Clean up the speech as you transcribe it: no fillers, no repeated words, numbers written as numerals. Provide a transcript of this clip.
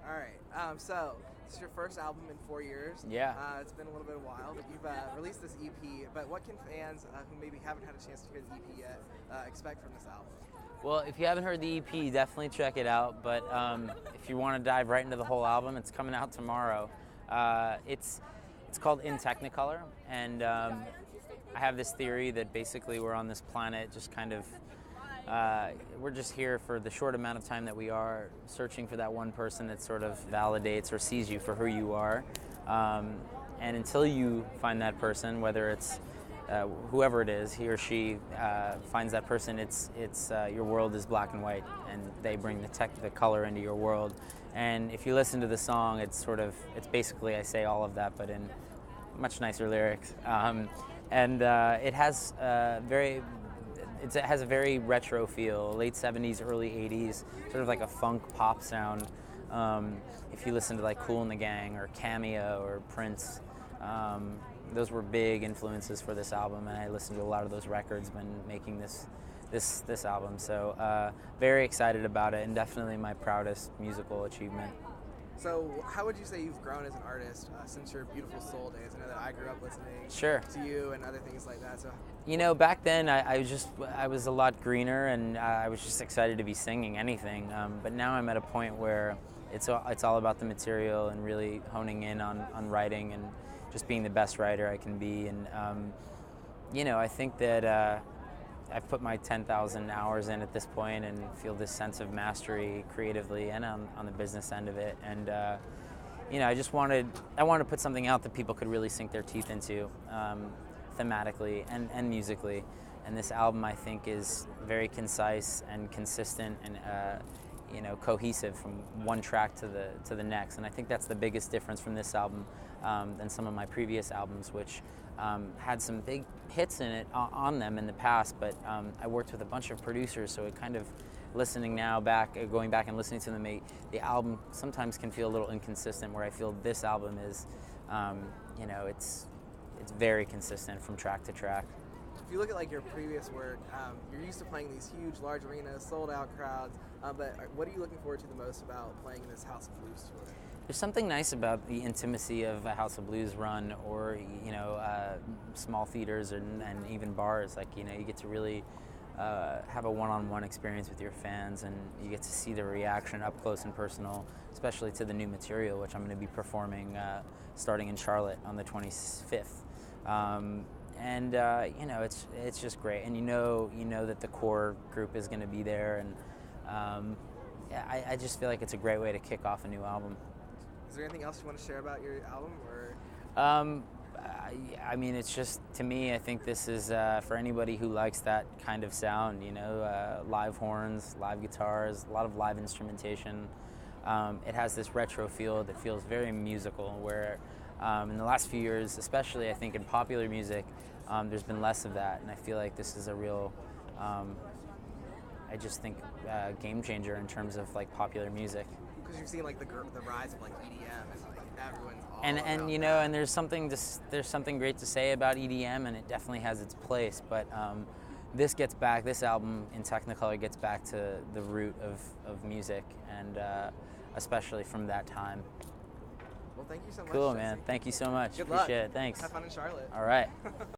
All right. So this is your first album in 4 years. Yeah. It's been a little bit of a while, but you've released this EP. But what can fans who maybe haven't had a chance to hear the EP yet expect from this album? Well, if you haven't heard the EP, definitely check it out. But if you want to dive right into the whole album, it's coming out tomorrow. It's called In Technicolor, and I have this theory that basically we're on this planet just kind of we're just here for the short amount of time that we are, searching for that one person that sort of validates or sees you for who you are. And until you find that person, whether it's whoever it is, he or she finds that person, it's your world is black and white, and they bring the color into your world. And if you listen to the song, it's basically, I say all of that, but in much nicer lyrics. And it has it has a very retro feel, late 70s, early 80s, sort of like a funk pop sound. If you listen to like Kool and the Gang or Cameo or Prince, those were big influences for this album, and I listened to a lot of those records when making this album. So very excited about it, and definitely my proudest musical achievement. So how would you say you've grown as an artist since your Beautiful Soul days? I know that I grew up listening Sure. to you and other things like that. So You know, back then I was a lot greener, and I was just excited to be singing anything. But now I'm at a point where it's all about the material and really honing in on writing and just being the best writer I can be. And I think that I've put my 10,000 hours in at this point and feel this sense of mastery creatively and on the business end of it. And I wanted to put something out that people could really sink their teeth into, thematically and musically. And this album, I think, is very concise and consistent and cohesive from one track to the next. And I think that's the biggest difference from this album than some of my previous albums, which had some big hits in it on them in the past. But I worked with a bunch of producers, so it kind of, going back and listening to them, the album sometimes can feel a little inconsistent. Where I feel this album is, it's very consistent from track to track. if you look at like your previous work, you're used to playing these huge, large arenas, sold out crowds. But what are you looking forward to the most about playing this House of Blues tour? There's something nice about the intimacy of a House of Blues run, or small theaters and even bars. Like you get to really have a one-on-one experience with your fans, and you get to see the reaction up close and personal, especially to the new material, which I'm going to be performing starting in Charlotte on the 25th. It's just great, and you know that the core group is going to be there, and I just feel like it's a great way to kick off a new album. Is there anything else you want to share about your album, or? It's just, to me, I think this is for anybody who likes that kind of sound, live horns, live guitars, a lot of live instrumentation. It has this retro feel that feels very musical, where in the last few years, especially I think in popular music, there's been less of that, and I feel like this is a real, game changer in terms of like popular music. Because you've seen like the rise of like EDM, and like everyone's all And about and there's something great to say about EDM, and it definitely has its place. But this album in Technicolor gets back to the root of music, and especially from that time. Well, thank you so much. Cool, Jesse. man. Thank you so much. Good Appreciate luck. it. Thanks. Have fun in Charlotte. All right.